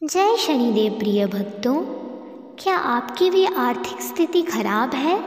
जय शनिदेव प्रिय भक्तों, क्या आपकी भी आर्थिक स्थिति खराब है?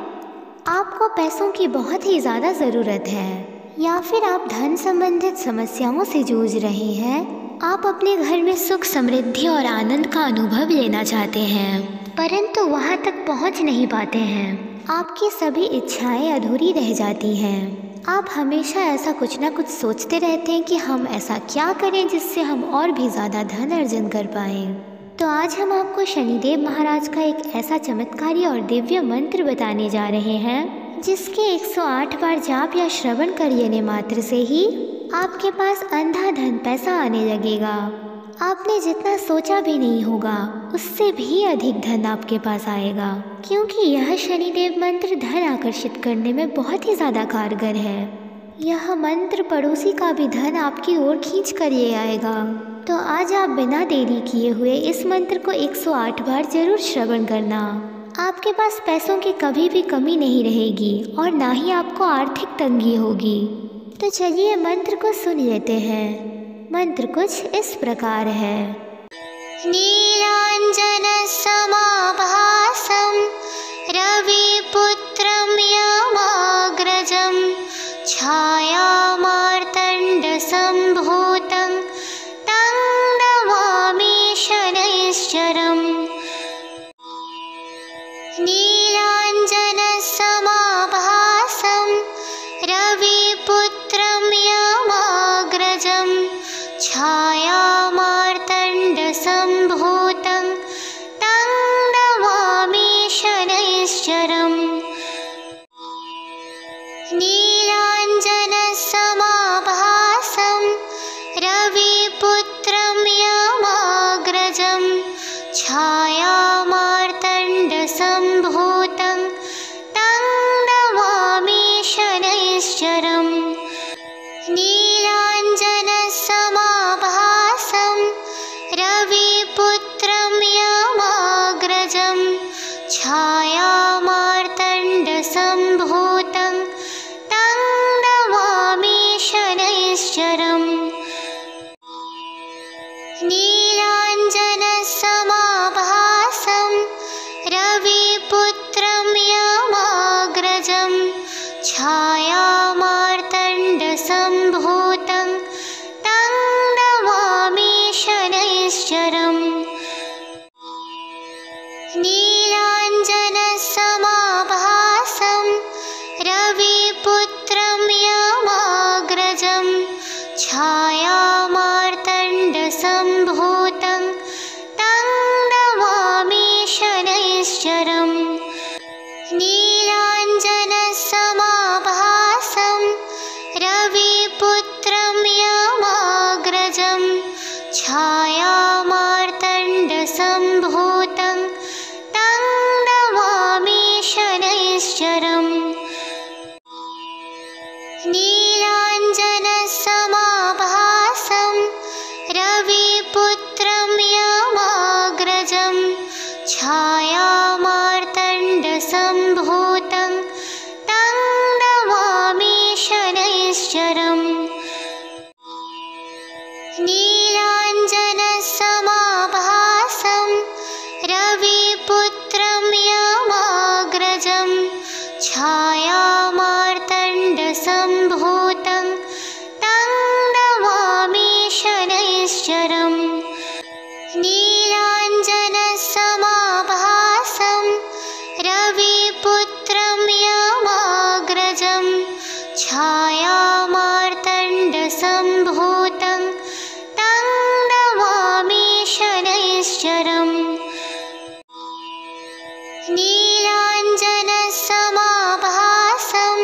आपको पैसों की बहुत ही ज़्यादा ज़रूरत है या फिर आप धन संबंधित समस्याओं से जूझ रहे हैं? आप अपने घर में सुख समृद्धि और आनंद का अनुभव लेना चाहते हैं, परंतु वहां तक पहुंच नहीं पाते हैं। आपकी सभी इच्छाएं अधूरी रह जाती हैं। आप हमेशा ऐसा कुछ ना कुछ सोचते रहते हैं कि हम ऐसा क्या करें जिससे हम और भी ज़्यादा धन अर्जन कर पाएं। तो आज हम आपको शनिदेव महाराज का एक ऐसा चमत्कारी और दिव्य मंत्र बताने जा रहे हैं जिसके 108 बार जाप या श्रवण कर लेने मात्र से ही आपके पास अंधाधुंध पैसा आने लगेगा। आपने जितना सोचा भी नहीं होगा उससे भी अधिक धन आपके पास आएगा, क्योंकि यह शनिदेव मंत्र धन आकर्षित करने में बहुत ही ज़्यादा कारगर है। यह मंत्र पड़ोसी का भी धन आपकी ओर खींच कर ले आएगा। तो आज आप बिना देरी किए हुए इस मंत्र को 108 बार जरूर श्रवण करना। आपके पास पैसों की कभी भी कमी नहीं रहेगी और ना ही आपको आर्थिक तंगी होगी। तो चलिए मंत्र को सुन लेते हैं। मंत्र कुछ इस प्रकार है। नीलांजन समाभासं रविपुत्रं यमाग्रजं छायामार्तण्ड सम्भूतं तं नमामि शनैश्चरम्। नीलांजन समाभासं रविपुत्रं यमाग्रजं छायामार्तण्ड सम्भूतं तं नमामि शनैश्चरम्। नीलांजन समाभासं रविपुत्रं यमाग्रजं छायामार्तण्ड सम्भूतं तं नमामि शनैश्चरम्। नीलांजन समाभासं रविपुत्रं यमाग्रजं छायामार्तण्ड सम्भूतं तं नमामि शनैश्चरम्। नीलांजन समाभासं रविपुत्रं यमाग्रजं छायामार्तण्ड सम्भूतं तं नमामि शनैश्चरम्। नीलांजन समाभासं रविपुत्रं यमाग्रजं छायामार्तण्ड सम्भूतं तं नमामि शनैश्चरम्। नीलांजन समाभासं रविपुत्रं यमाग्रजं छायामार्तण्ड सम्भूतं तं नमामि शनैश्चरम्। नीलांजन समाभासं रविपुत्रं यमाग्रजं छायामार्तण्ड सम्भूतं तं नमामि शनैश्चरम्। नीलांजन समाभासं रविपुत्रं यमाग्रजं छायामार्तण्ड सम्भूतं तं नमामि शनैश्चरम्। नीलांजन समाभासं रविपुत्रं यमाग्रजं छायामार्तण्ड सम्भूतं तं नमामि शनैश्चरम्। नीलांजन समाभासं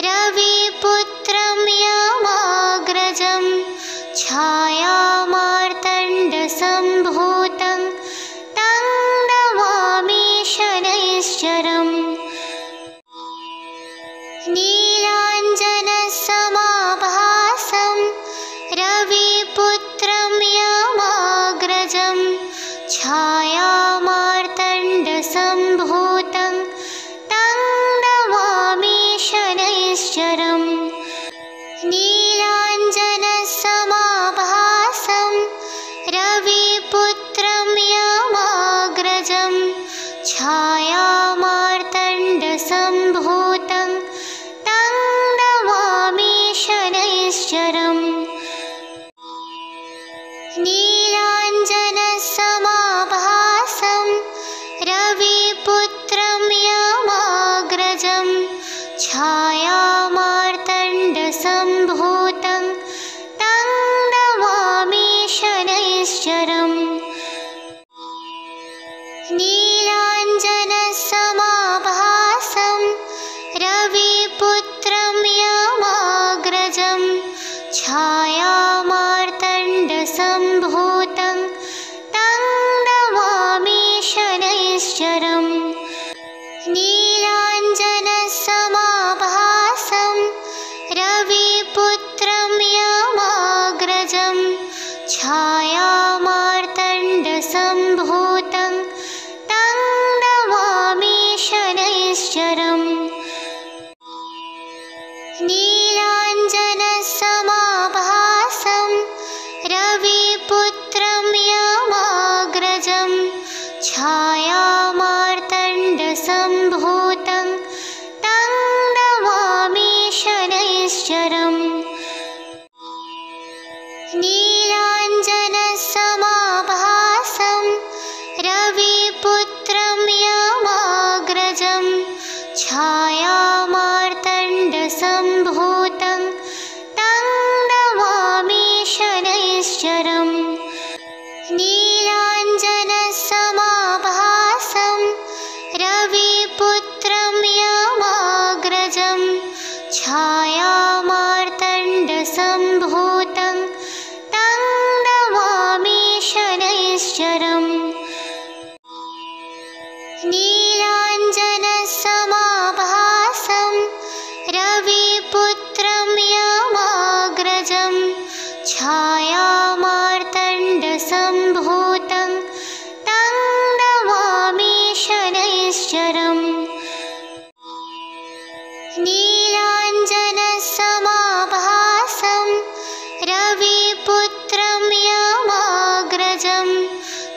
रविपुत्रं यमाग्रजं छायामार्तण्ड सम्भूतं तं नमामि शनैश्चरम्। नीलांजन समाभासं रविपुत्रं यमाग्रजं छायामार्तण्ड सम्भूतं तं नमामि शनैश्चरम्। नीलांजन समाभासं रविपुत्रं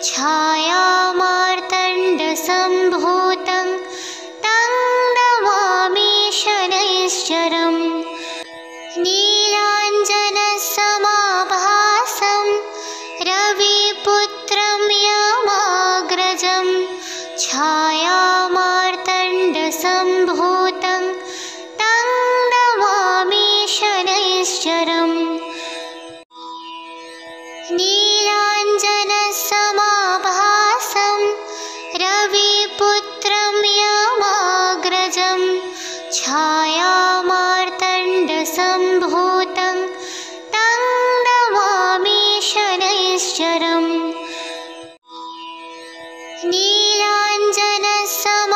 छायामार्तण्डसम्भूतं तं नमामि शनैश्चरम् नीलाञ्जनसमाभासं रविपुत्रं यमाग्रजं छायामार्तण्डसम्भूतं तं नमामि शनैश्चरम् नीलाञ्जनसमाभासं रविपुत्रं यमाग्रजं छायामार्तण्डसम्भूतं तं नमामि शनैश्चरम्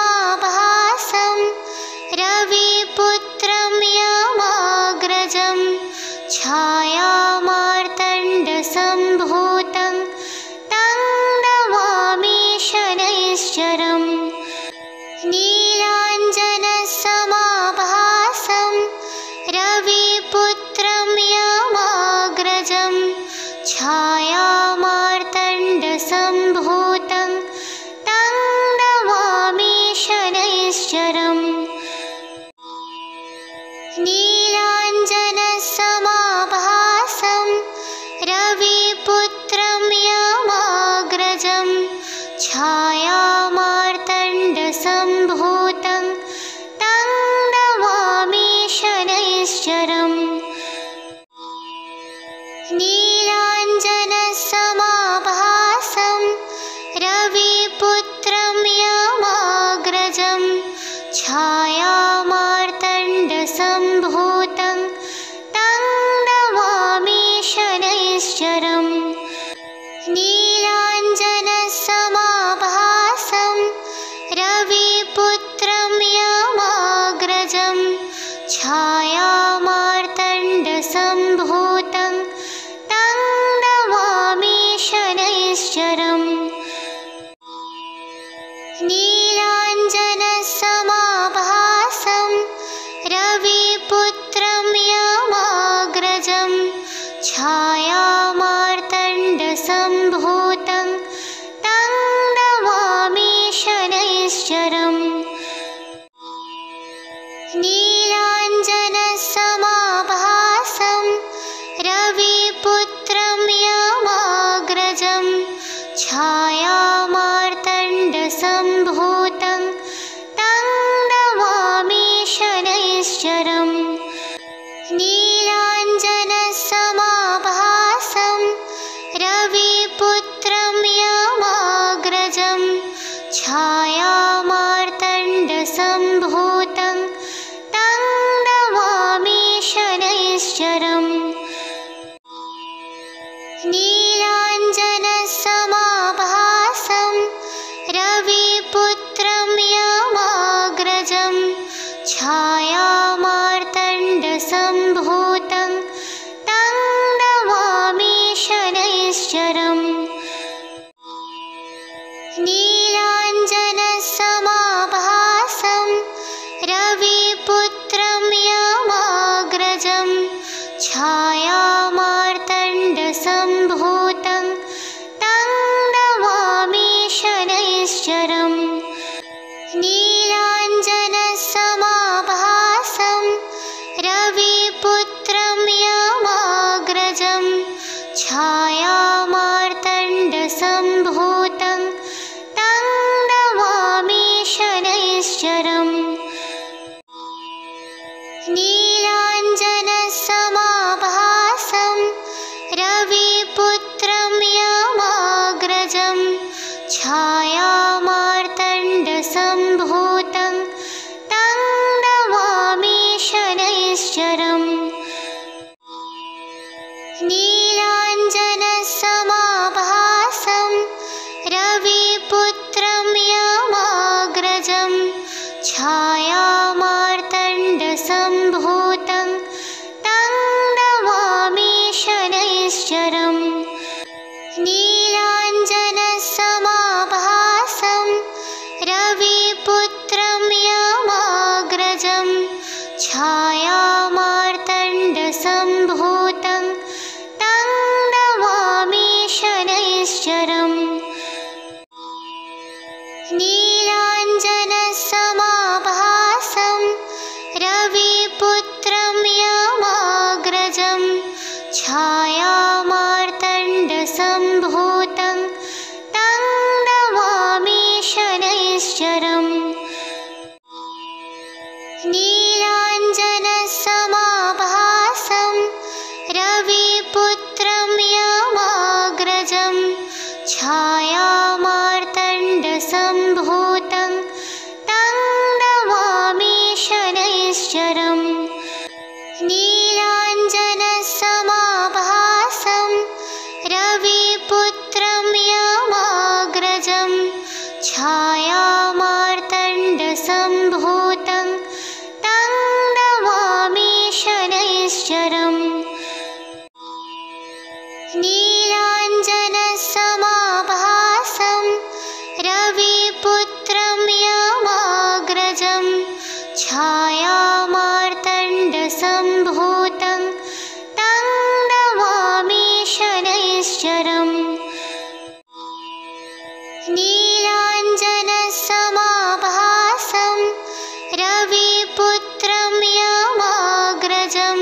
नीलाञ्जनसमाभासं रविपुत्रं यमाग्रजं छायामार्तण्डसम्भूतं तं नमामि शनैश्चरम् नीलाञ्जनसमाभासं रविपुत्रं यमाग्रजं छायामार्तण्डसम्भूतं तं नमामि शनैश्चरम् नीलाञ्जनसमाभासं रविपुत्रं यमाग्रजं छायामार्तण्डसम्भूतं तं नमामि शनैश्चरम् नीलाञ्जनसमाभासं रविपुत्रं यमाग्रजं छायामार्तण्डसम्भूतं तं नमामि शनैश्चरम् नीलाञ्जनसमाभासं रविपुत्रं यमाग्रजं छायामार्तण्डसम्भूतं तं नमामि शनैश्चरम् नीलाञ्जनसमाभासं रविपुत्रं यमाग्रजं छायामार्तण्डसम्भूतं तं नमामि शनैश्चरम् नीलाञ्जनसमाभासं रविपुत्रं यमाग्रजं छायामार्तण्डसम्भूतं तं नमामि शनैश्चरम् नीलाञ्जनसमाभासं रविपुत्रं यमाग्रजं छायामार्तण्डसम्भूतं तं नमामि शनैश्चरम् नीलाञ्जनसमाभासं रविपुत्रं यमाग्रजं छायामार्तण्डसम्भूतं तं नमामि शनैश्चरम् नीलाञ्जनसमाभासं रविपुत्रं यमाग्रजं छायामार्तण्डसम्भूतं तं नमामि शनैश्चरम् नीलाञ्जनसमाभासं रविपुत्रं यमाग्रजं छायामार्तण्डसम्भूतं तं नमामि शनैश्चरम् नीलाञ्जनसमाभासं रविपुत्रं यमाग्रजं छायामार्तण्डसम्भूतं तं नमामि शनैश्चरम् नीलाञ्जनसमाभासं रविपुत्रं यमाग्रजं छायामार्तण्डसम्भूतं तं नमामि शनैश्चरम् नीलाञ्जनसमाभासं रविपुत्रं नीलाञ्जनसमाभासं रविपुत्रं यमाग्रजं छायामार्तण्डसम्भूतं तं नमामि शनैश्चरम्। नीलाञ्जनसमाभासं रविपुत्रं यमाग्रजं छायामार्तण्डसम्भूतं तं नमामि शनैश्चरम्। नीलाञ्जनसमाभासं रविपुत्रं यमाग्रजं छायामार्तण्डसम्भूतं तं नमामि शनैश्चरम्। नीलाञ्जनसमाभासं रविपुत्रं यमाग्रजं छायामार्तण्डसम्भूतं तं नमामि शनैश्चरम्। नीलाञ्जनसमाभासं रविपुत्रं यमाग्रजं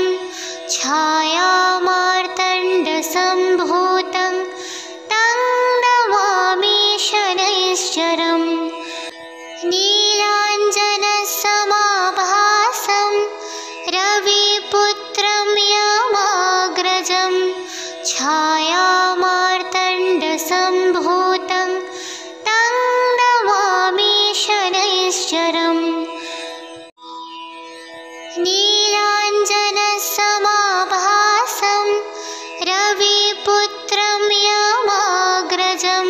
छायामार्तण्डसम्भूतं तं नमामि शनैश्चरम्। नीलाञ्जनसमाभासं रविपुत्रं यमाग्रजं छायामार्तण्डसम्भूतं तं नमामि शनैश्चरम्। नीलाञ्जनसमाभासं रविपुत्रं यमाग्रजं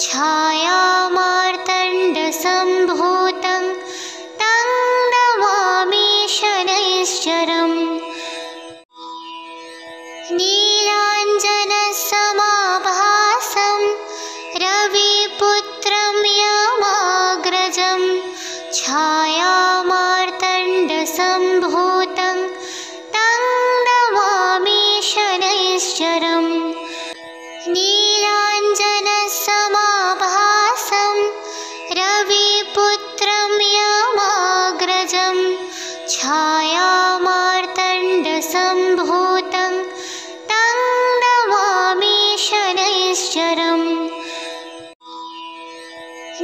छायामार्तण्डसम्भूतं तं नमामि शनैश्चरम्। नीलाञ्जनसमाभासं रविपुत्रं यमाग्रजं छायामार्तण्डसम्भूतं तं नमामि शनैश्चरम्। नीलाञ्जनसमाभासं रविपुत्रं यमाग्रजं छायामार्तण्डसम्भूतं तं नमामि शनैश्चरम्।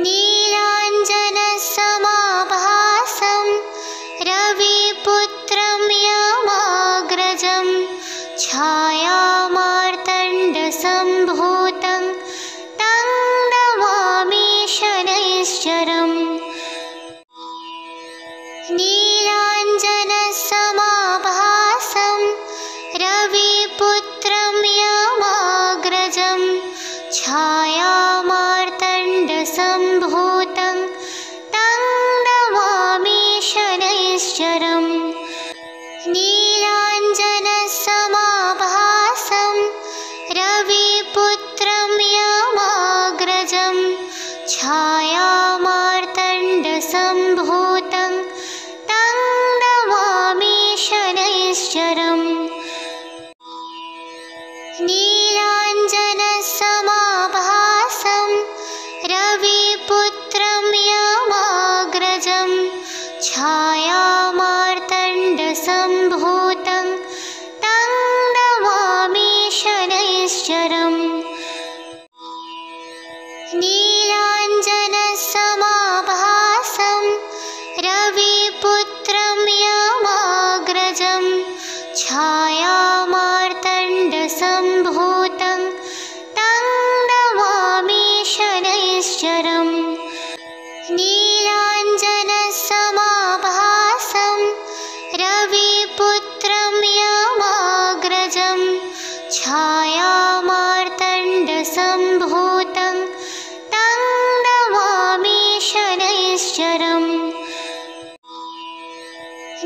नीलाञ्जनसमाभासं रविपुत्रं यमाग्रजं छायामार्तण्डसम्भूतं तं नमामि शनैश्चरम्। नीलाञ्जनसमाभासं रविपुत्रं यमाग्रजं छायामार्तण्डसम्भूतं तं नमामि शनैश्चरम्। नीलाञ्जनसमाभासं रविपुत्रं यमाग्रजं छायामार्तण्डसम्भूतं तं नमामि शनैश्चरम्। नीलाञ्जनसमाभासं रविपुत्रं यमाग्रजं छायामार्तण्डसम्भूतं तं नमामि शनैश्चरम्। नीलाञ्जनसमाभासं रविपुत्रं यमाग्रजं छायामार्तण्डसम्भूतं तं नमामि शनैश्चरम्। नीलाञ्जनसमाभासं रविपुत्रं यमाग्रजं छायामार्तण्डसम्भूतं तं नमामि शनैश्चरम्।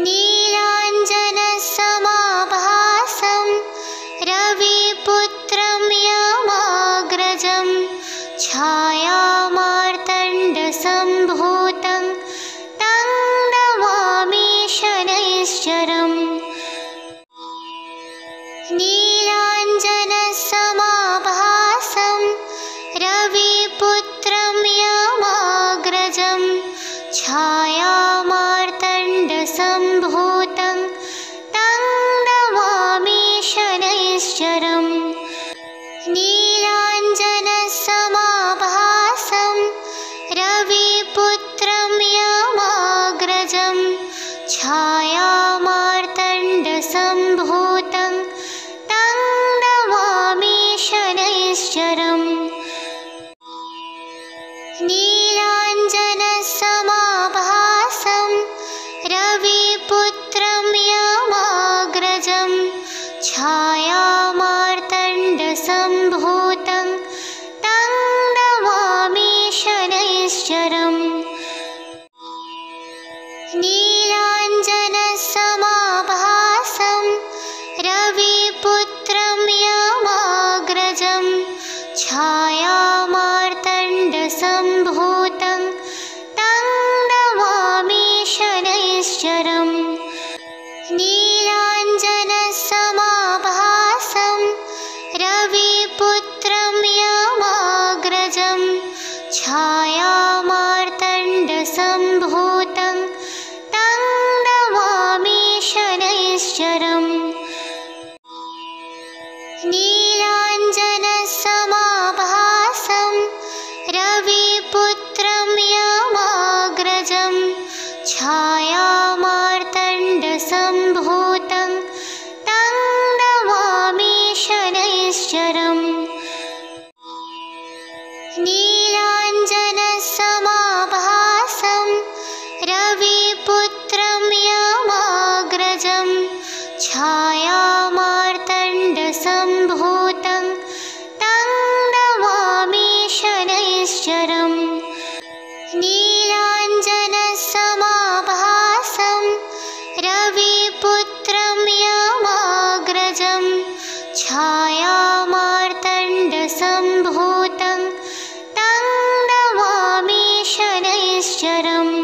नीलाञ्जनसमाभासं रविपुत्रं यमाग्रजं छायामार्तण्डसम्भूतं तं नमामि शनैश्चरम्। नीलाञ्जनसमाभासं रविपुत्रं यमाग्रजं नीलाञ्जनसमाभासं रविपुत्रं यमाग्रजं छायामार्तण्डसम्भूतं तं नमामि शनैश्चरम्। नीलाञ्जनसमाभासं रविपुत्रं यमाग्रजं छायामार्तण्डसम्भूतं तं नमामि शनैश्चरम्। नीलाञ्जनसमाभासं रविपुत्रं यमाग्रजं छायामार्तण्डसम्भूतं तं नमामि शनैश्चरम्। नीलाञ्जनसमाभासं रविपुत्रं यमाग्रजं छायामार्तण्डसम्भूतं तं नमामि शनैश्चरम्। नीलाञ्जनसमाभासं रविपुत्रं यमाग्रजं छायामार्तण्डसम्भूतं तं नमामि शनैश्चरम्। नीलाञ्जनसमाभासं रविपुत्रं यमाग्रजं छायामार्तण्डसम्भूतं तं नमामि शनैश्चरम्।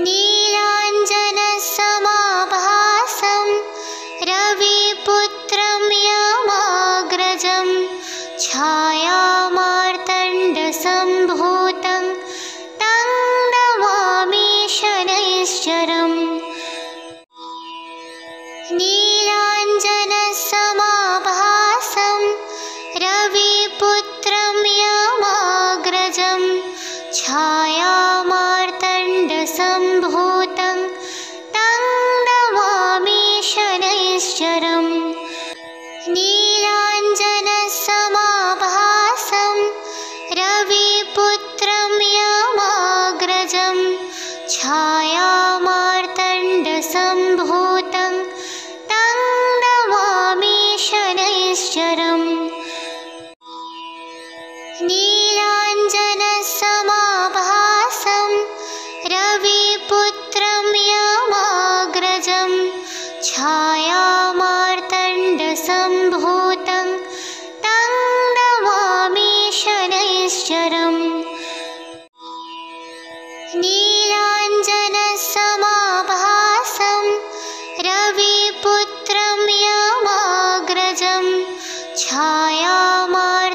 नीलाञ्जनसमाभासं रविपुत्रं यमाग्रजं छायामार्तण्डसम्भूतं तं नमामि शनैश्चरम्। नीलाञ्जनसमाभासं रविपुत्रं यमाग्रजं छायामार्तण्डसम्भूतं तं नमामि शनैश्चरम्। नीलाञ्जनसमाभासं रविपुत्रं यमाग्रजं छायामार्तण्डसम्भूतं तं नमामि शनैश्चरम्। नीलाञ्जनसमाभासं रविपुत्रं यमाग्रजं छायामार्तण्डसम्भूतं तं नमामि शनैश्चरम्। नीलाञ्जनसमाभासं रविपुत्रं यमाग्रजं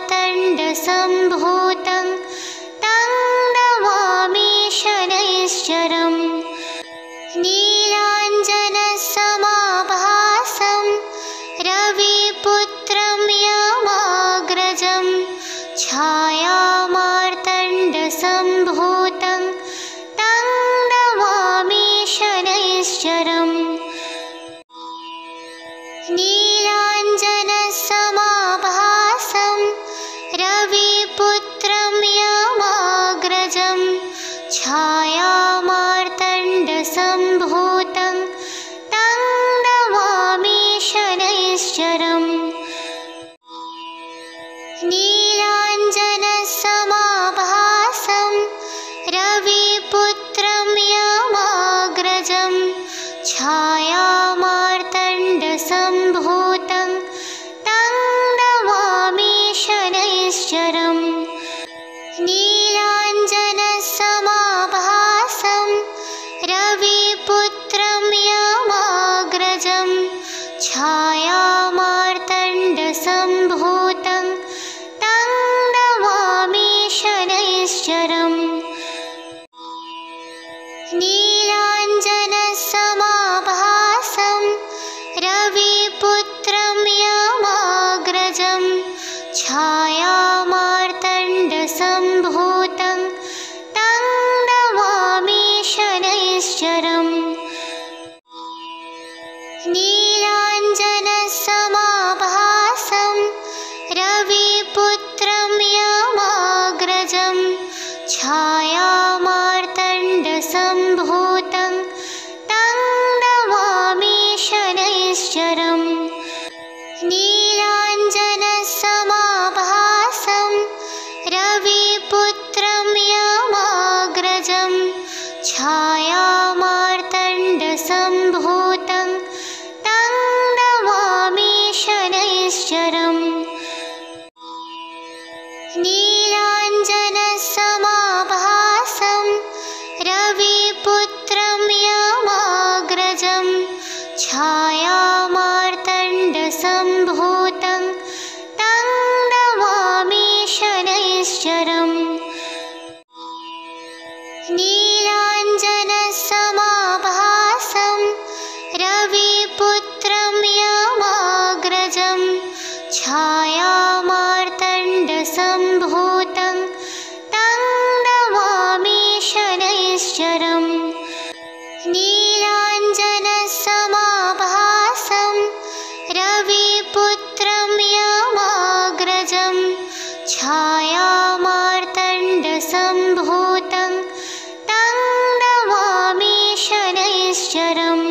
छायामार्तण्डसम्भूतं तं नमामि शनैश्चरम्। नीलाञ्जनसमाभासं रविपुत्रं यमाग्रजं छायामार्तण्डसम्भूतं तं नमामि शनैश्चरम्। नीलाञ्जनसमाभासं रविपुत्रं यमाग्रजं छायामार्तण्डसम्भूतं तं नमामि शनैश्चरम्। नीलाञ्जनसमाभासं रविपुत्रं यमाग्रजं छायामार्तण्डसम्भूतं तं नमामि शनैश्चरम्। नीलाञ्जनसमाभासं रविपुत्रं यमाग्रजं छायामार्तण्डसम्भूतं तं नमामि शनैश्चरम्। नीलाञ्जनसमाभासं रविपुत्रं यमाग्रजं छायामार्तण्डसम्भूतं छायामार्तण्डसम्भूतं तं नमामि शनैश्चरम् नीलाञ्जनसमाभासं रविपुत्रं यमाग्रजं छायामार्तण्डसम्भूतं तं नमामि शनैश्चरम् नीलाञ्जनसमाभासं रविपुत्रं यमाग्रजं छायामार्तण्डसम्भूतं तं नमामि शनैश्चरम् नीलाञ्जनसमाभासं रविपुत्रं यमाग्रजं छायामार्तण्डसम्भूतं तं नमामि शनैश्चरम् नीलाञ्जनसमाभासं रविपुत्रं यमाग्रजं छायामार्तण्डसम्भूतं तं नमामि शनैश्चरम्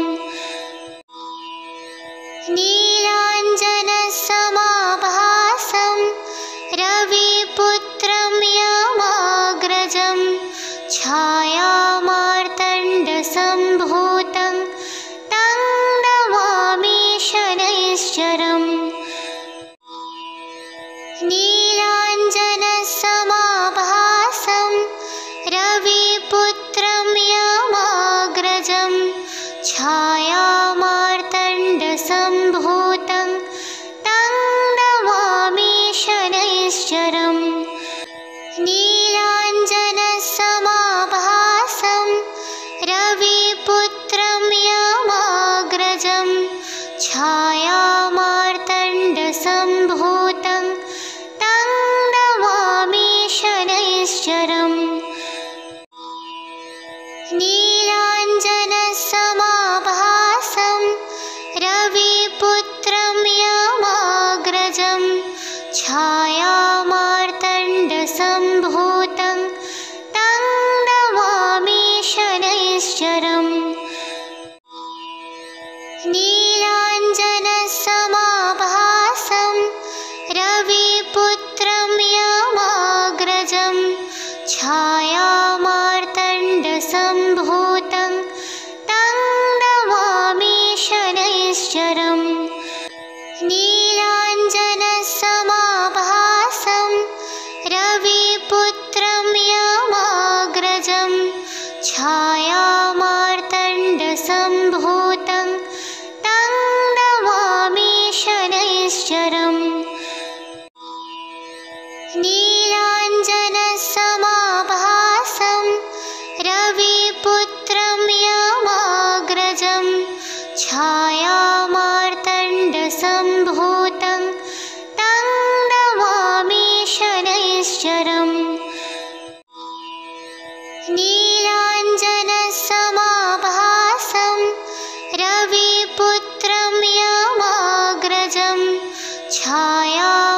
नीलाञ्जनसमाभासं रविपुत्रं यमाग्रजं छायामार्तण्डसम्भूतं तं नमामि शनैश्चरम् नीलाञ्जनसमाभासं रविपुत्रं यमाग्रजं छायामार्तण्डसम्भूतं तं नमामि शनैश्चरम् नीलाञ्जनसमाभासं रविपुत्रं यमाग्रजं छायामार्तण्डसम्भूतं तं नमामि शनैश्चरम् नीलाञ्जनसमाभासं रविपुत्रं यमाग्रजं छायामार्तण्डसम्भूतं तं नमामि शनैश्चरम् नीलाञ्जनसमाभासं रविपुत्रं यमाग्रजं छायामार्तण्डसम्भूतं तं नमामि शनैश्चरम् नीलाञ्जनसमाभासं रविपुत्रं यमाग्रजं छायामार्तण्डसम्भूतं तं नमामि शनैश्चरम् नीलाञ्जनसमाभासं रविपुत्रं यमाग्रजं छायामार्तण्डसम्भूतं तं नमामि शनैश्चरम् नीलाञ्जनसमाभासं रविपुत्रं यमाग्रजं छायामार्तण्डसम्भूतं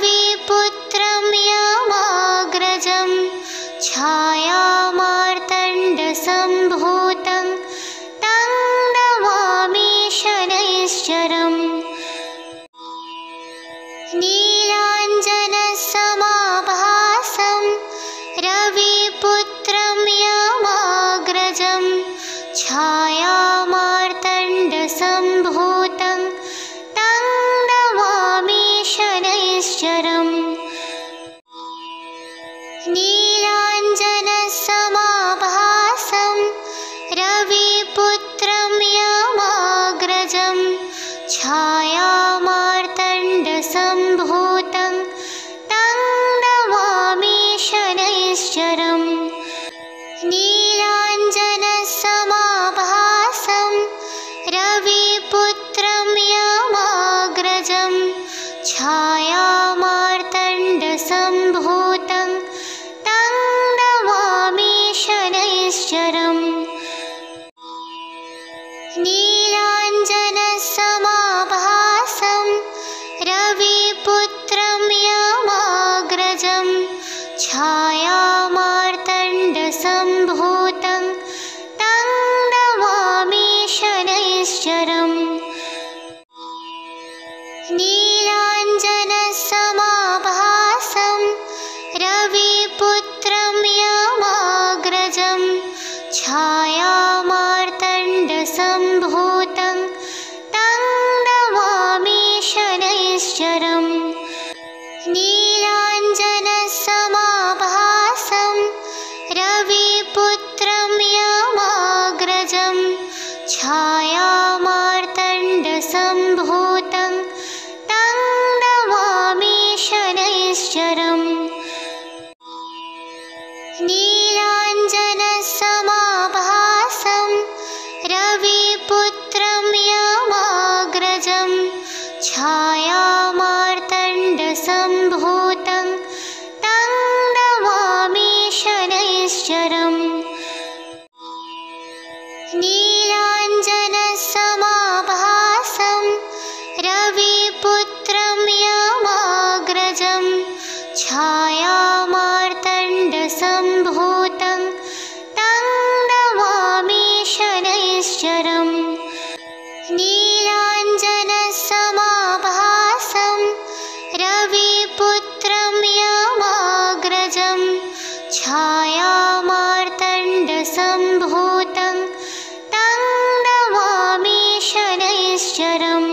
रविपुत्रं यमाग्रजं छायामार्तण्डसम्भूतं तं नमामि शनैश्चरम्। नीलाञ्जनसमाभासं रविपुत्रं यमाग्रजं छायामार्तण्डसम्भूतं तं नमामि शनैश्चरम्। नीलाञ्जनसमाभासं रविपुत्रं यमाग्रजं छायामार्तण्डसम्भूतं तं नमामि शनैश्चरम्। नीलाञ्जनसमाभासं रविपुत्रं यमाग्रजं छायामार्तण्डसम्भूतं तं नमामि शनैश्चरम्। नीलाञ्जनसमाभासं रविपुत्रं यमाग्रजं छायामार्तण्डसम्भूतं तं नमामि शनैश्चरम्। नीलाञ्जनसमाभासं रविपुत्रं यमाग्रजं छायामार्तण्डसम्भूतं तं नमामि शनैश्चरम्। नीलाञ्जनसमाभासं रविपुत्रं यमाग्रजं छायामार्तण्डसम्भूतं तं नमामि शनैश्चरम्। नीलाञ्जनसमाभासं रविपुत्रं यमाग्रजं छायामार्तण्डसम्भूतं तं नमामि शनैश्चरम्। नीलाञ्जनसमाभासं रविपुत्रं यमाग्रजं छायामार्तण्डसम्भूतं तं नमामि शनैश्चरम्। नीलाञ्जनसमाभासं रविपुत्रं यमाग्रजं छायामार्तण्डसम्भूतं तं नमामि शनैश्चरम्।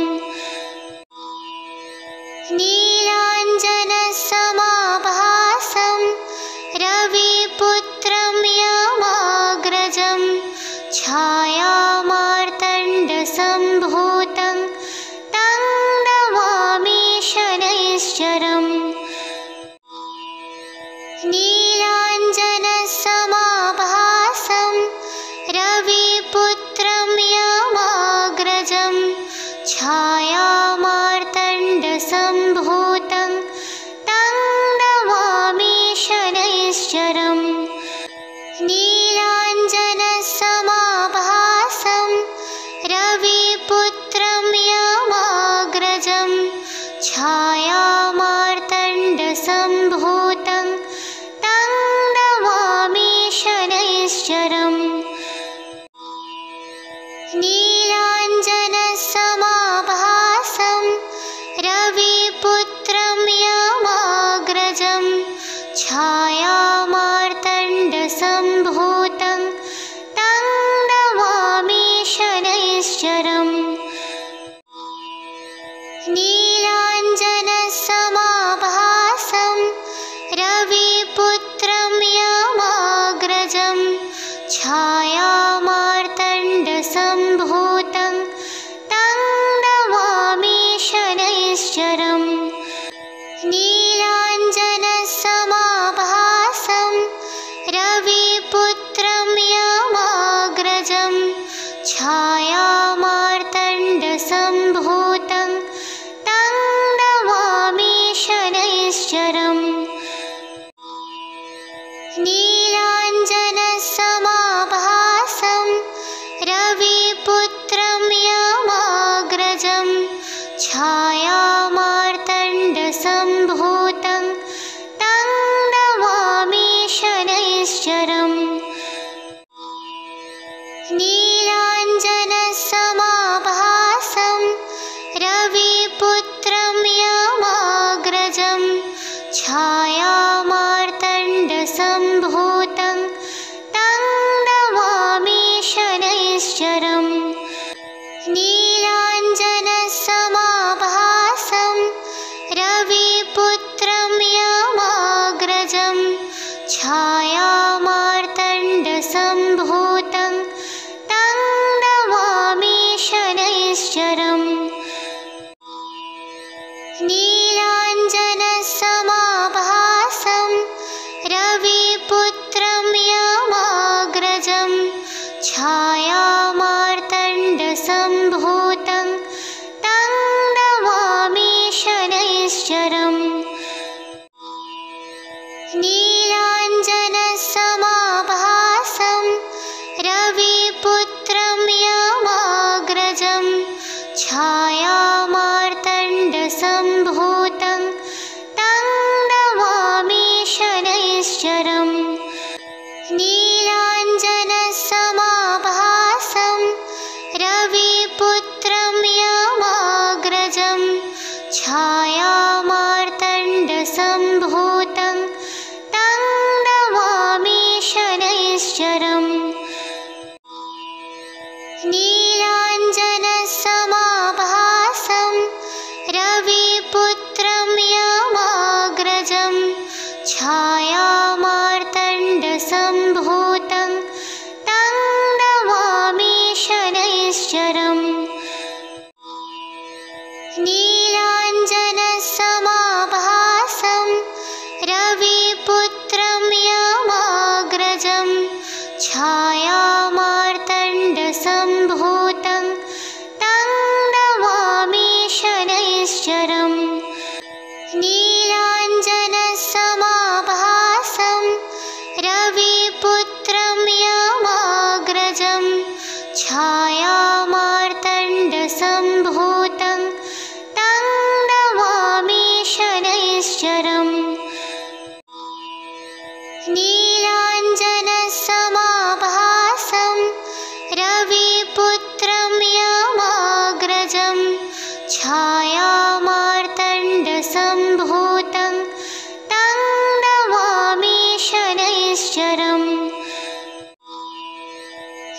नीलाञ्जनसमाभासं रविपुत्रं यमाग्रजं छायामार्तण्डसम्भूतं तं नमामि शनैश्चरम्। नीलाञ्जनसमाभासं रविपुत्रं यमाग्रजं छायामार्तण्डसम्भूतं तं नमामि शनैश्चरम्। नीलाञ्जनसमाभासं रविपुत्रं यमाग्रजं छायामार्तण्डसम्भूतं तं नमामि शनैश्चरम्। नीलाञ्जनसमाभासं रविपुत्रं यमाग्रजं छायामार्तण्डसम्भूतं तं नमामि शनैश्चरम्। नीलाञ्जनसमाभासं रविपुत्रं यमाग्रजं छायामार्तण्डसम्भूतं तं नमामि शनैश्चरम्। नीलाञ्जनसमाभासं रविपुत्रं यमाग्रजं छायामार्तण्डसम्भूतं तं नमामि शनैश्चरम्। नीलाञ्जनसमाभासं रविपुत्रं यमाग्रजं छायामार्तण्डसम्भूतं छायामार्तण्डसम्भूतं तं नमामि शनैश्चरम् नीलाञ्जनसमाभासं रविपुत्रं यमाग्रजं छायामार्तण्डसम्भूतं तं नमामि शनैश्चरम् नीलाञ्जनसमाभासं रविपुत्रं यमाग्रजं छायामार्तण्डसम्भूतं तं नमामि शनैश्चरम् नीलाञ्जनसमाभासं रविपुत्रं यमाग्रजं छायामार्तण्डसम्भूतं तं नमामि शनैश्चरम् नीलाञ्जनसमाभासं रविपुत्रं यमाग्रजं छायामार्तण्डसम्भूतं तं नमामि शनैश्चरम् नीलाञ्जनसमाभासं रविपुत्रं यमाग्रजं छायामार्तण्डसम्भूतं तं नमामि शनैश्चरम् नीलाञ्जनसमाभासं रविपुत्रं यमाग्रजं छायामार्तण्डसम्भूतं तं नमामि शनैश्चरम् नीलाञ्जनसमाभासं रविपुत्रं यमाग्रजं छायामार्तण्डसम्भूतं तं नमामि शनैश्चरम् नीलाञ्जनसमाभासं रविपुत्रं यमाग्रजं छायामार्तण्डसम्भूतं तं नमामि शनैश्चरम्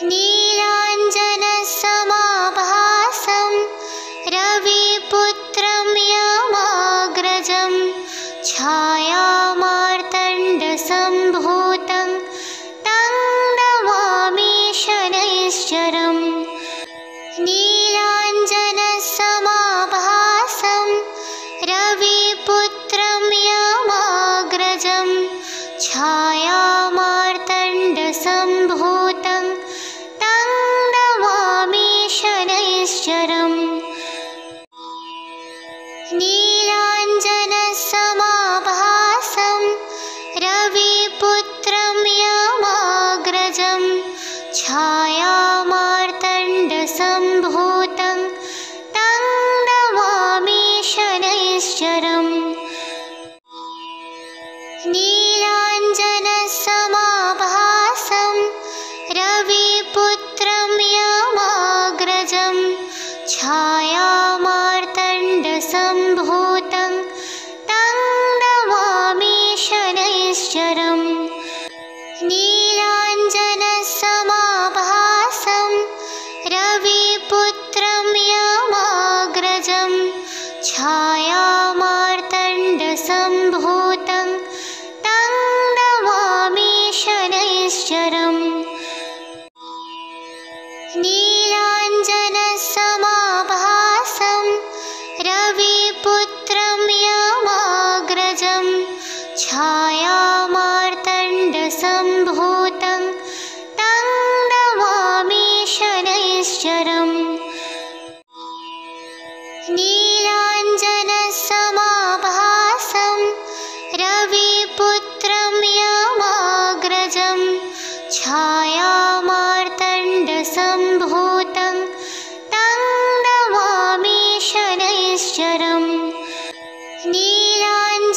नीलाञ्जनसमाभासं रविपुत्रं यमाग्रजं छायामार्तण्डसम्भूतं तं नमामि शनैश्चरम् नीलाञ्जनसमाभासं रविपुत्रं यमाग्रजं छायामार्तण्डसम्भूतं तं नमामि शनैश्चरम् नीलाञ्जनसमाभासं रविपुत्रं यमाग्रजं छायामार्तण्डसम्भूतं तं नमामि शनैश्चरम् नीलाञ्जनसमाभासं रविपुत्रं यमाग्रजं छायामार्तण्डसम्भूतं तं नमामि शनैश्चरम् नीलाञ्जनसमाभासं रविपुत्रं यमाग्रजं छायामार्तण्डसम्भूतं तं नमामि शनैश्चरम् नीलाञ्जनसमाभासं रविपुत्रं यमाग्रजं छायामार्तण्डसम्भूतं तं नमामि शनैश्चरम् नीलाञ्जनसमाभासं रविपुत्रं यमाग्रजं छायामार्तण्डसम्भूतं तं नमामि शनैश्चरम् नीलाञ्जनसमाभासं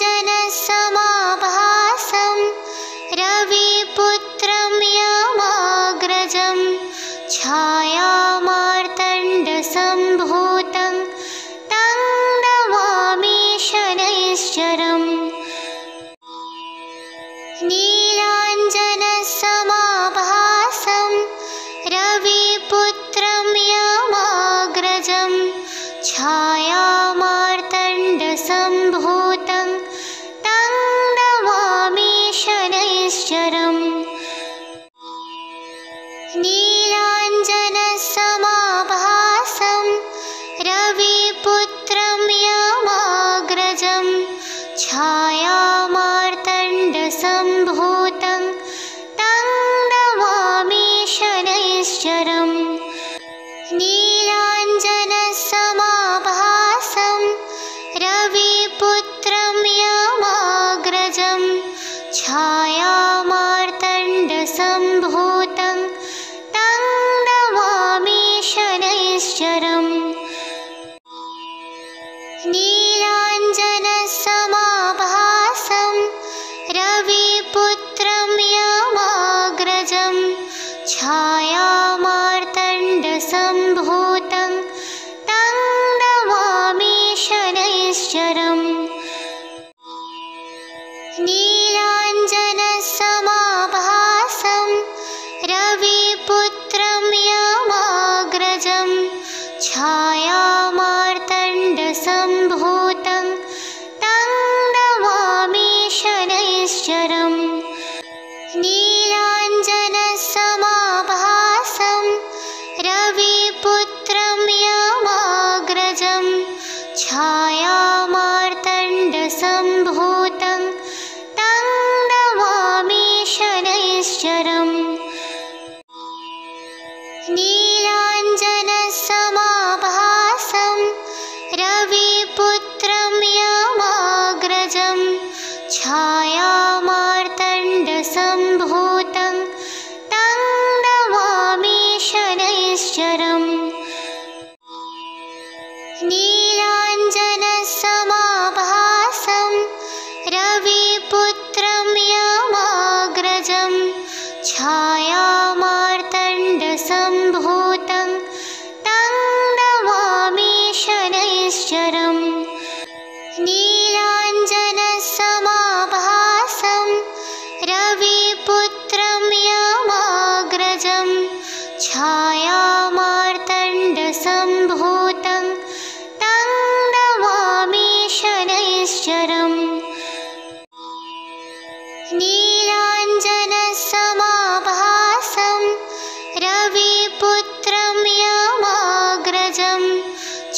छायामार्तण्डसम्भूतं तं नमामि शनैश्चरम् नीलाञ्जनसमाभासं रविपुत्रं यमाग्रजं छायामार्तण्डसम्भूतं तं नमामि शनैश्चरम् नीलाञ्जनसमाभासं रविपुत्रं यमाग्रजं छायामार्तण्डसम्भूतं तं नमामि शनैश्चरम् नीलाञ्जनसमाभासं रविपुत्रं यमाग्रजं छायामार्तण्डसम्भूतं तं नमामि शनैश्चरम् नीलाञ्जनसमाभासं रविपुत्रं यमाग्रजं छायामार्तण्डसम्भूतं तं नमामि शनैश्चरम् नीलाञ्जनसमाभासं रविपुत्रं यमाग्रजं छायामार्तण्डसम्भूतं तं नमामि शनैश्चरम् नीलाञ्जनसमाभासं रविपुत्रं यमाग्रजं छायामार्तण्डसम्भूतं तं नमामि शनैश्चरम् नीलाञ्जनसमाभासं रविपुत्रं यमाग्रजं छायामार्तण्डसम्भूतं तं नमामि शनैश्चरम् नीलाञ्जनसमाभासं रविपुत्रं यमाग्रजं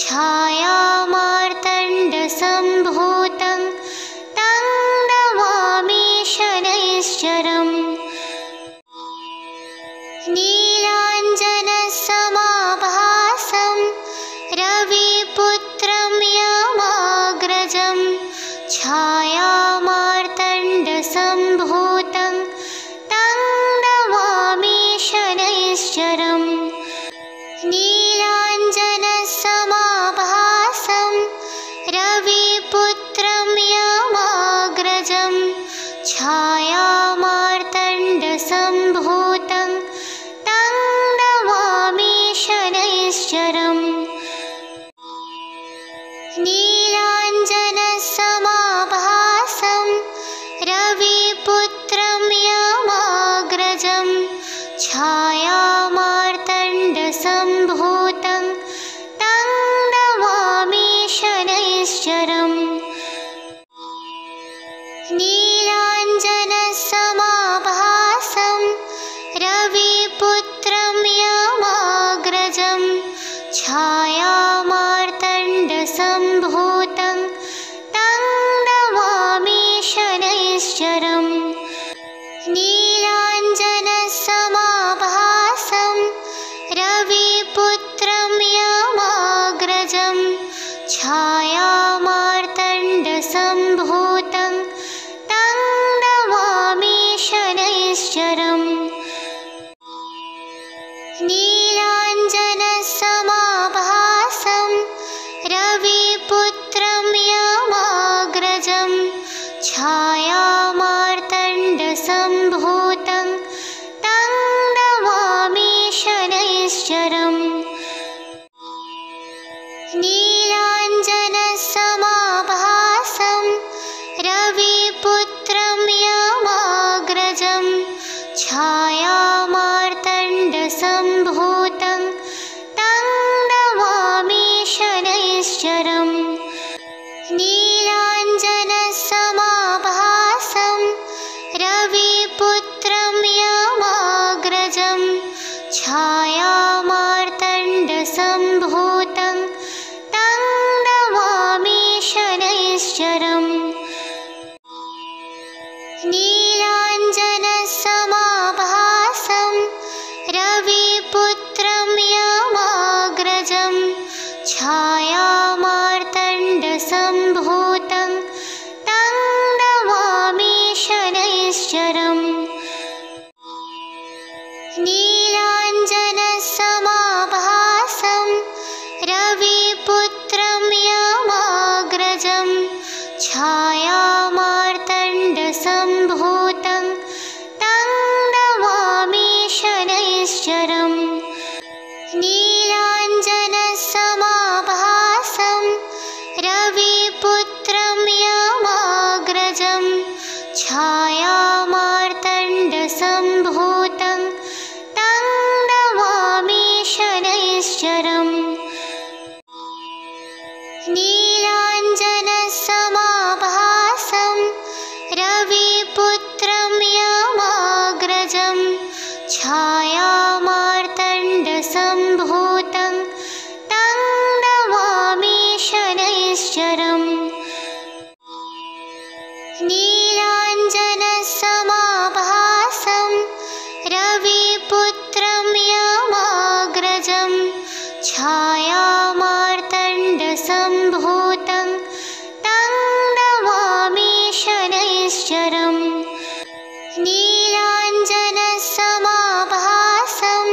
छायामार्तण्डसम्भूतं तं नमामि शनैश्चरम् नीलाञ्जनसमाभासं रविपुत्रं यमाग्रजं छायामार्तण्डसम्भूतं तं नमामि शनैश्चरम् नीलाञ्जनसमाभासं रविपुत्रं यमाग्रजं छायामार्तण्डसम्भूतं तं नमामि शनैश्चरम् नीलाञ्जनसमाभासं रविपुत्रं यमाग्रजं छायामार्तण्डसम्भूतं तं नमामि शनैश्चरम् नीलाञ्जनसमाभासं रविपुत्रं यमाग्रजं छायामार्तण्डसम्भूतं तं नमामि शनैश्चरम् नीलाञ्जनसमाभासं रविपुत्रं यमाग्रजं छायामार्तण्डसम्भूतं तं नमामि शनैश्चरम् नीलाञ्जनसमाभासं रविपुत्रं यमाग्रजं छायामार्तण्डसम्भूतं तं नमामि शनैश्चरम् नीलाञ्जनसमाभासं रविपुत्रं यमाग्रजं छायामार्तण्डसम्भूतं तं नमामि शनैश्चरम् नीलाञ्जनसमाभासं छायामार्तण्डसम्भूतं तं नमामि शनैश्चरम् नीलाञ्जनसमाभासं रविपुत्रं यमाग्रजं छायामार्तण्डसम्भूतं तं नमामि शनैश्चरम् नीलाञ्जनसमाभासं रविपुत्रं यमाग्रजं छायामार्तण्डसम्भूतं तं नमामि शनैश्चरम् नीलाञ्जनसमाभासं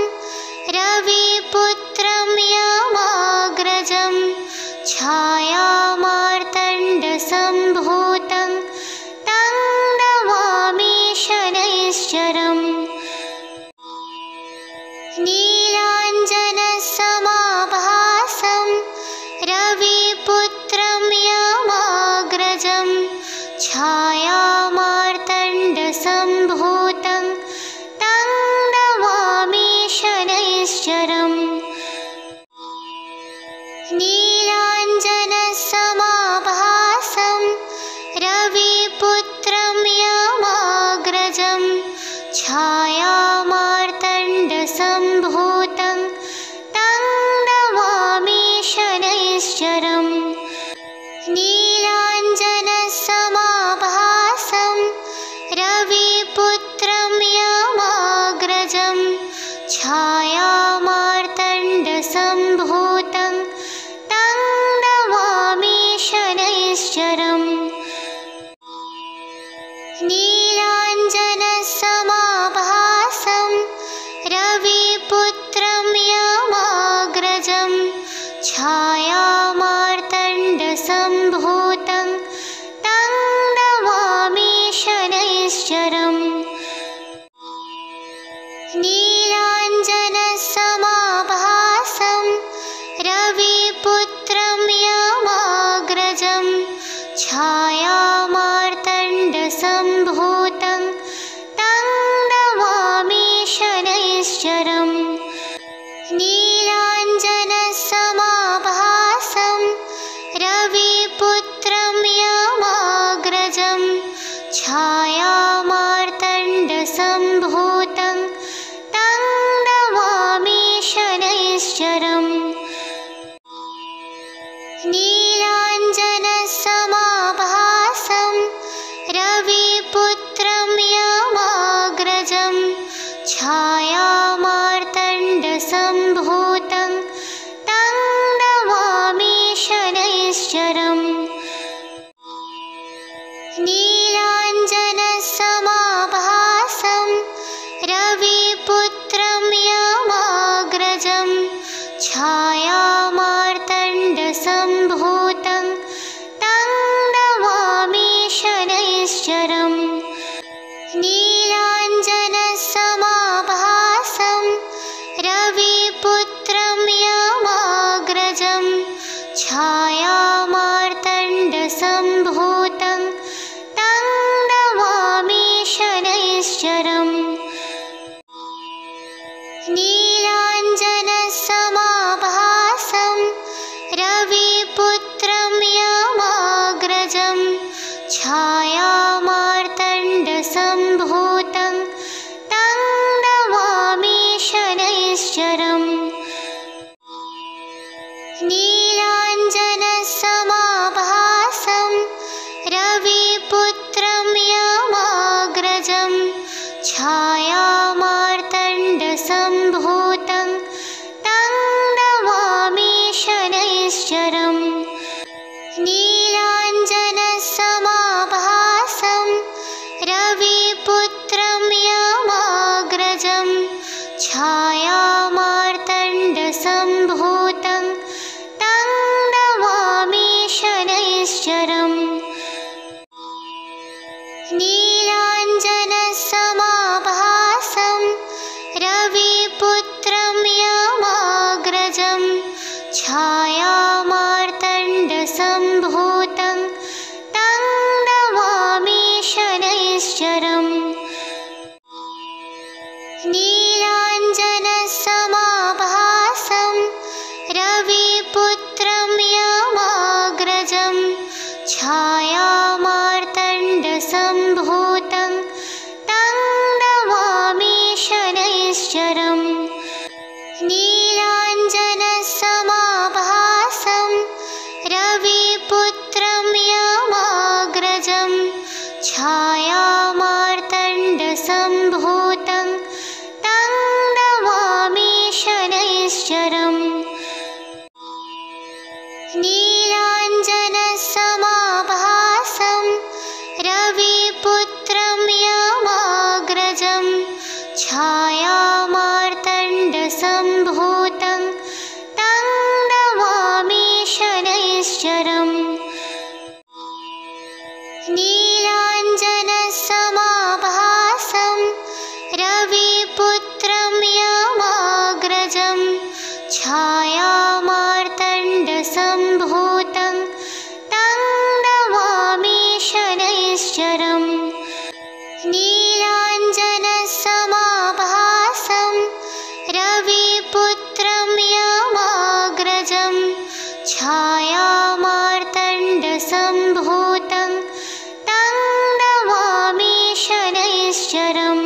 रविपुत्रं यमाग्रजं छायामार्तण्डसम्भूतं तं नमामि शनैश्चरम् नीलाञ्जनसमाभासं रविपुत्रं यमाग्रजं छायामार्तण्डसम्भूतं तं नमामि शनैश्चरम् नीलाञ्जनसमाभासं रविपुत्रं यमाग्रजं छायामार्तण्डसम्भूतं तं नमामि शनैश्चरम् नीलाञ्जनसमाभासं रविपुत्रं यमाग्रजं छायामार्तण्डसम्भूतं तं नमामि शनैश्चरम् नीलाञ्जनसमाभासं रविपुत्रं यमाग्रजं छायामार्तण्डसम्भूतं तं नमामि शनैश्चरम् नीलाञ्जनसमाभासं रविपुत्रं यमाग्रजं छायामार्तण्डसम्भूतं तं नमामि शनैश्चरम् नीलाञ्जनसमाभासं रविपुत्रं यमाग्रजं छायामार्तण्डसम्भूतं तं नमामि शनैश्चरम् नीलाञ्जनसमाभासं रविपुत्रं यमाग्रजं छायामार्तण्डसम्भूतं तं नमामि शनैश्चरम् नीलाञ्जनसमाभासं रविपुत्रं यमाग्रजं छायामार्तण्डसम्भूतं तं नमामि शनैश्चरम् नीलाञ्जनसमाभासं रविपुत्रं यमाग्रजं छायामार्तण्डसम्भूतं तं नमामि शनैश्चरम् नीलाञ्जनसमाभासं रविपुत्रं यमाग्रजं छायामार्तण्डसम्भूतं तं नमामि शनैश्चरम् नीलाञ्जनसमाभासं रविपुत्रं यमाग्रजं छायामार्तण्डसम्भूतं तं नमामि शनैश्चरम् नीलाञ्जनसमाभासं रविपुत्रं यमाग्रजं छायामार्तण्डसम्भूतं तं नमामि शनैश्चरम् नीलाञ्जनसमाभासं रविपुत्रं यमाग्रजं छायामार्तण्डसम्भूतं तं नमामि छायामार्तण्डसम्भूतं तं नमामि शनैश्चरम् नीलाञ्जनसमाभासं रविपुत्रं यमाग्रजं छायामार्तण्डसम्भूतं तं नमामि शनैश्चरम् नीलाञ्जनसमाभासं रविपुत्रं यमाग्रजं छायामार्तण्डसम्भूतं तं नमामि शनैश्चरम् नीलाञ्जनसमाभासं रविपुत्रं यमाग्रजं छायामार्तण्डसम्भूतं तं नमामि शनैश्चरम्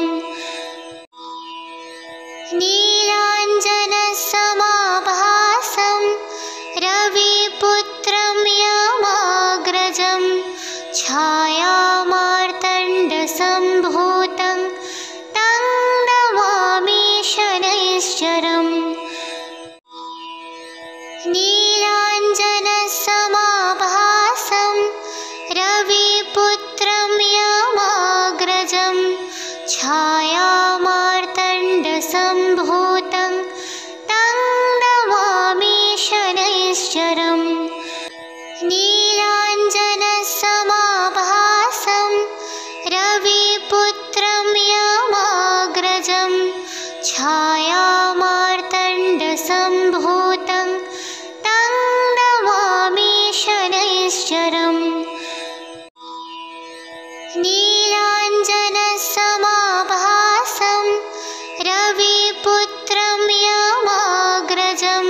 नीलाञ्जनसमाभासं रविपुत्रं यमाग्रजं छायामार्तण्डसम्भूतं तं नमामि शनैश्चरम् नीलाञ्जनसमाभासं रविपुत्रं यमाग्रजं छायामार्तण्डसम्भूतं तं नमामि शनैश्चरम् नीलाञ्जनसमाभासं रविपुत्रं यमाग्रजं छायामार्तण्डसम्भूतं तं नमामि शनैश्चरम् नीलाञ्जनसमाभासं रविपुत्रं यमाग्रजं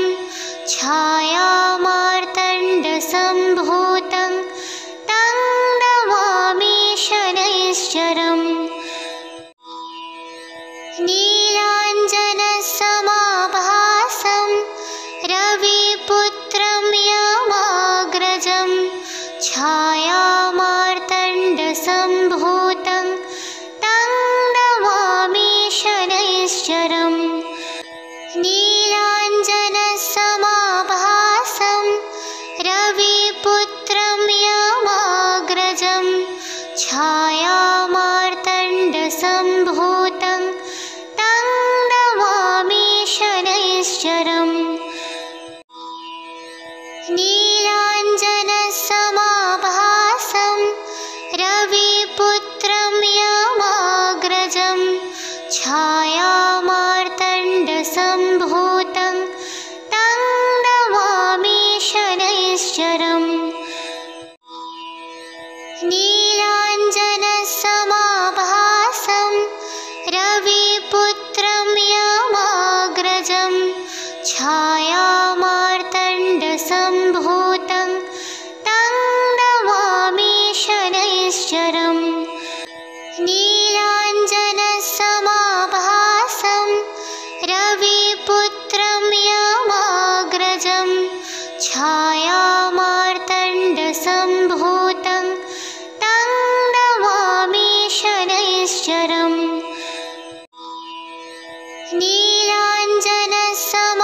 छायामार्तण्डसम्भूतं तं नमामि शनैश्चरम् नीलाञ्जनसमाभासं रविपुत्रं यमाग्रजं छायामार्तण्डसम्भूतं तं नमामि शनैश्चरम् नीलाञ्जनसमाभासं रविपुत्रं यमाग्रजं छायामार्तण्डसम्भूतं तं नमामि शनैश्चरम् नीलाञ्जनसमाभासं रविपुत्रं यमाग्रजं छायामार्तण्डसम्भूतं तं नमामि शनैश्चरम् नीलाञ्जनसमाभासं रविपुत्रं यमाग्रजं छायामार्तण्डसम्भूतं तं नमामि शनैश्चरम् नीलाञ्जनसमाभासं रविपुत्रं यमाग्रजं छायामार्तण्डसम्भूतं तं नमामि शनैश्चरम्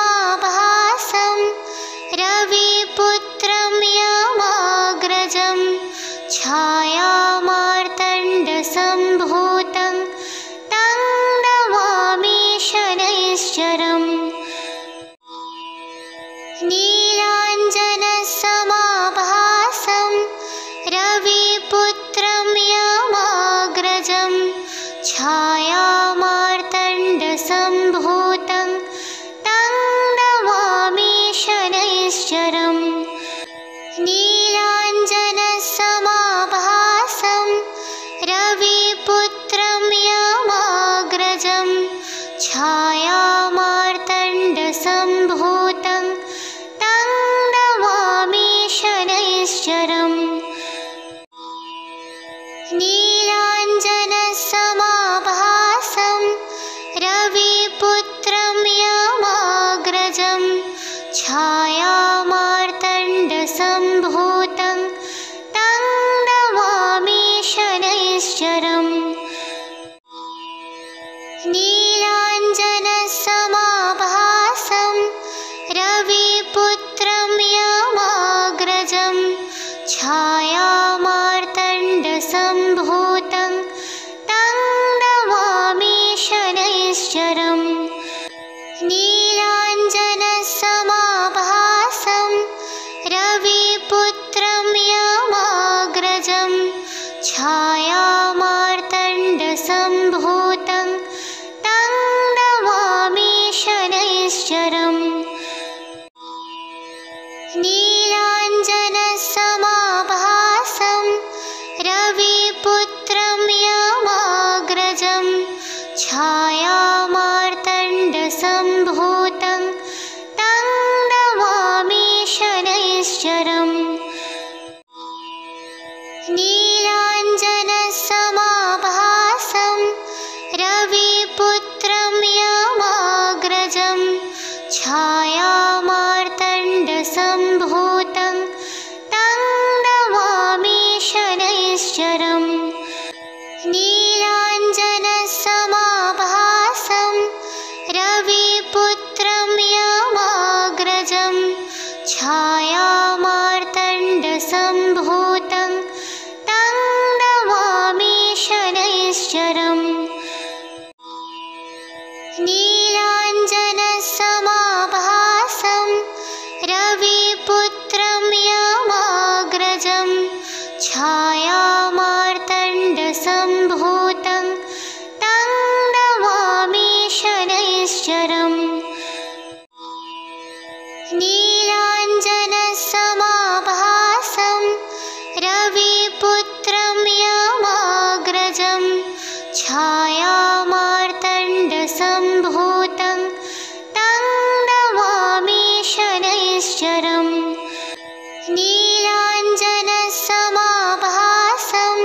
नीलाञ्जनसमाभासं रविपुत्रं यमाग्रजं छायामार्तण्डसम्भूतं तं नमामि शनैश्चरम् नीलाञ्जनसमाभासं रविपुत्रं यमाग्रजं छायामार्तण्डसम्भूतं तं नमामि शनैश्चरम् नीलाञ्जनसमाभासं रविपुत्रं यमाग्रजं छायामार्तण्डसम्भूतं तं नमामि शनैश्चरम् नीलाञ्जनसमाभासं रविपुत्रं यमाग्रजं छायामार्तण्डसम्भूतं तं नमामि शनैश्चरम् शनैश्चरम् नीलाञ्जनसमाभासं रविपुत्रं यमाग्रजं छायामार्तण्डसम्भूतं तं नमामि शनैश्चरम् नीलाञ्जनसमाभासं रविपुत्रं यमाग्रजं छायामार्तण्डसम्भूतं तं नमामि शनैश्चरम् नीलाञ्जनसमाभासं रविपुत्रं यमाग्रजं छायामार्तण्डसम्भूतं तं नमामि शनैश्चरम् नीलाञ्जनसमाभासं रविपुत्रं यमाग्रजं छायामार्तण्डसम्भूतं तं नमामि शनैश्चरम् नीलाञ्जनसमाभासं रविपुत्रं यमाग्रजं छायामार्तण्डसम्भूतं तं नमामि शनैश्चरम् नीलाञ्जनसमाभासं रविपुत्रं यमाग्रजं छायामार्तण्डसम्भूतं तं नमामि शनैश्चरम् नीलाञ्जनसमाभासं रविपुत्रं यमाग्रजं छायामार्तण्डसम्भूतं तं नमामि शनैश्चरम् नीलाञ्जनसमाभासं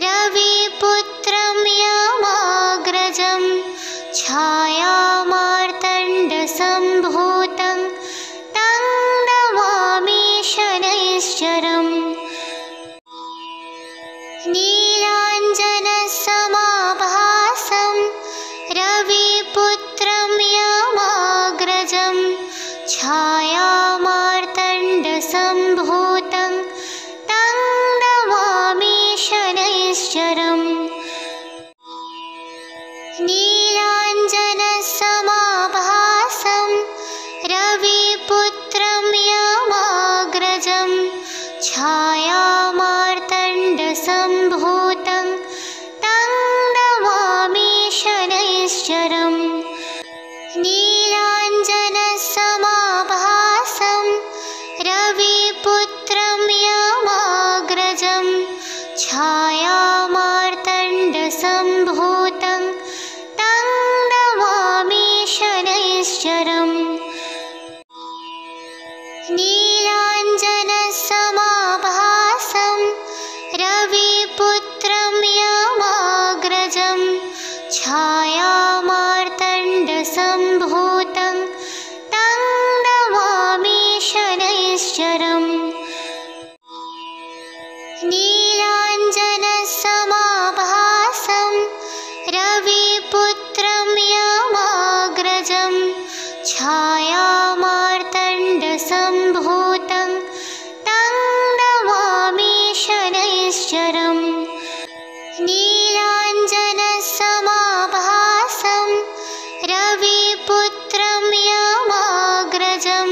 रविपुत्रं यमाग्रजं छायामार्तण्डसम्भूतं तं नमामि शनैश्चरम् नीलाञ्जनसमाभासं रविपुत्रं यमाग्रजं छायामार्तण्डसम्भूतं तं नमामि शनैश्चरम् नीलाञ्जनसमाभासं रविपुत्रं यमाग्रजं छायामार्तण्डसम्भूतं तं नमामि शनैश्चरम् नीलाञ्जनसमाभासं रविपुत्रं यमाग्रजं छायामार्तण्डसम्भूतं तं नमामि शनैश्चरम् नीलाञ्जनसमाभासं रविपुत्रं यमाग्रजं छायामार्तण्डसम्भूतं तं नमामि शनैश्चरम् नीलाञ्जनसमाभासं रविपुत्रं यमाग्रजं छायामार्तण्डसम्भूतं तं नमामि शनैश्चरम् नीलाञ्जनसमाभासं रविपुत्रं यमाग्रजं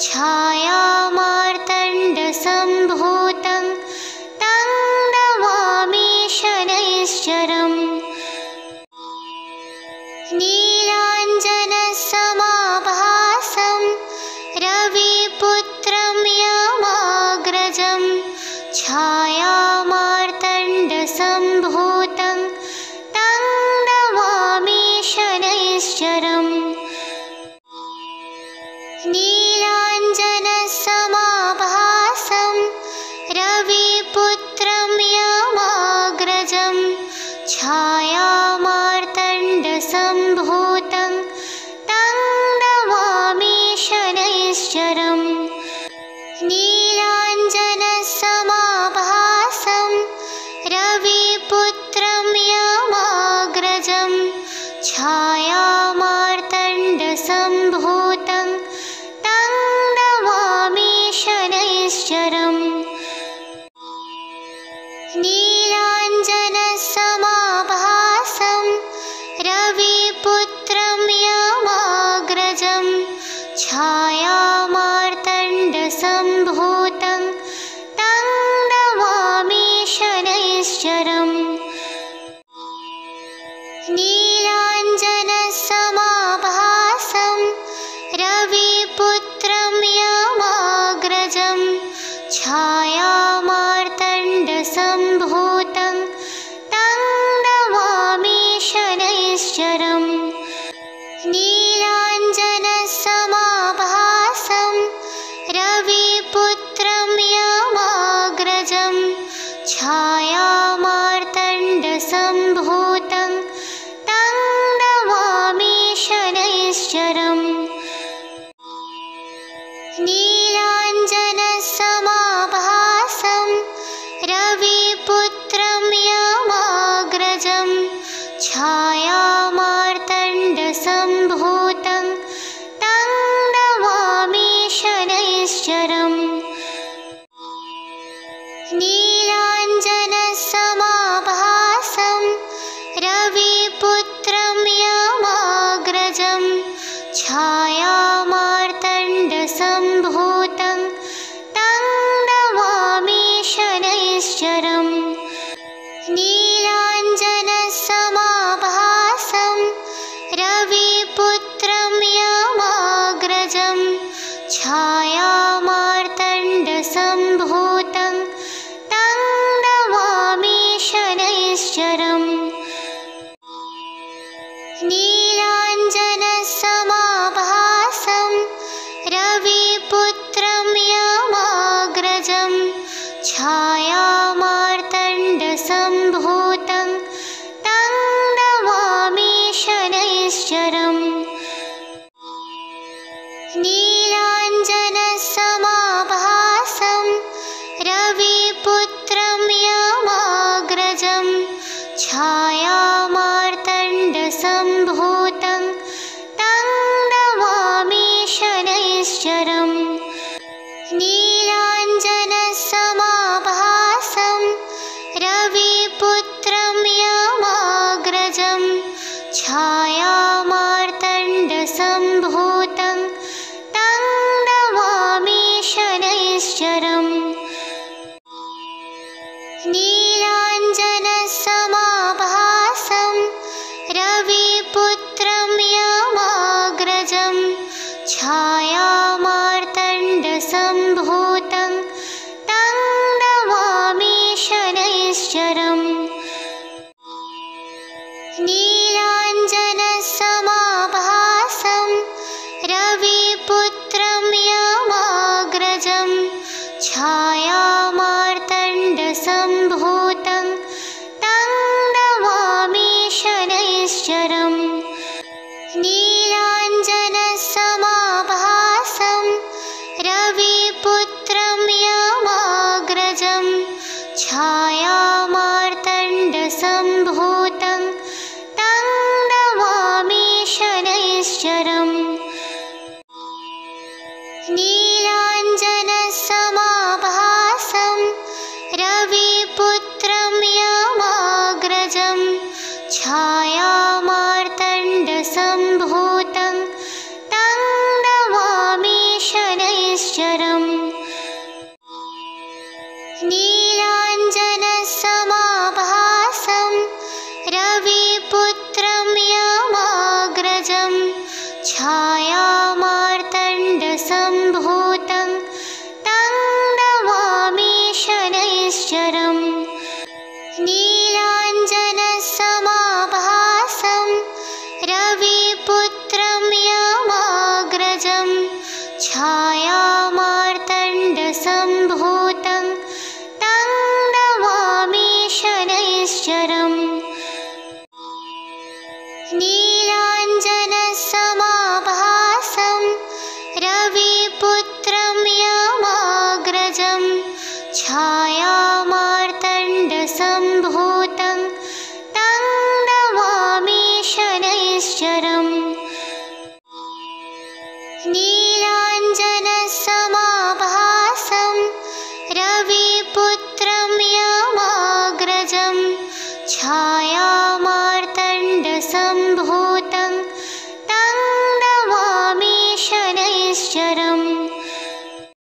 छायामार्तण्डसम्भूतं तं नमामि शनैश्चरम् नीलाञ्जनसमाभासं रविपुत्रं यमाग्रजं छायामार्तण्डसम्भूतं तं नमामि शनैश्चरम् नीलाञ्जनसमाभासं रविपुत्रं यमाग्रजं छायामार्तण्डसम्भूतं तं नमामि शनैश्चरम् नीलाञ्जनसमाभासं रविपुत्रं छायामार्तण्डसम्भूतं तं नमामि शनैश्चरम् नीलाञ्जनसमाभासं रविपुत्रं यमाग्रजं छायामार्तण्डसम्भूतं तं नमामि शनैश्चरम् नीलाञ्जनसमाभासं रविपुत्रं यमाग्रजं छायामार्तण्डसम्भूतं तं नमामि शनैश्चरम् नीलाञ्जनसमाभासं रविपुत्रं यमाग्रजं छायामार्तण्डसम्भूतं तं नमामि शनैश्चरम् नीलाञ्जनसमाभासं रविपुत्रं यमाग्रजं छायामार्तण्डसम्भूतं तं नमामि शनैश्चरम् नीलाञ्जनसमाभासं रविपुत्रं यमाग्रजं छायामार्तण्डसम्भूतं तं नमामि शनैश्चरम् नीलाञ्जनसमाभासं रविपुत्रं यमाग्रजं छायामार्तण्डसम्भूतं तं नमामि शनैश्चरम् नीलाञ्जनसमाभासं रविपुत्रं यमाग्रजं छायामार्तण्डसम्भूतं तं नमामि शनैश्चरम् नीलाञ्जनसमाभासं रविपुत्रं यमाग्रजं छायामार्तण्डसम्भूतं तं नमामि शनैश्चरम् नीलाञ्जनसमाभासं रविपुत्रं यमाग्रजं छायामार्तण्डसम्भूतं तं नमामि शनैश्चरम् नीलाञ्जनसमाभासं रविपुत्रं यमाग्रजं छायामार्तण्डसम्भूतं तं नमामि शनैश्चरम् नीलाञ्जनसमाभासं रविपुत्रं यमाग्रजं छायामार्तण्डसम्भूतं तं नमामि शनैश्चरम् नीलाञ्जनसमाभासं रविपुत्रं यमाग्रजं छायामार्तण्डसम्भूतं तं नमामि शनैश्चरम् नीलाञ्जनसमाभासं रविपुत्रं यमाग्रजं छायामार्तण्डसम्भूतं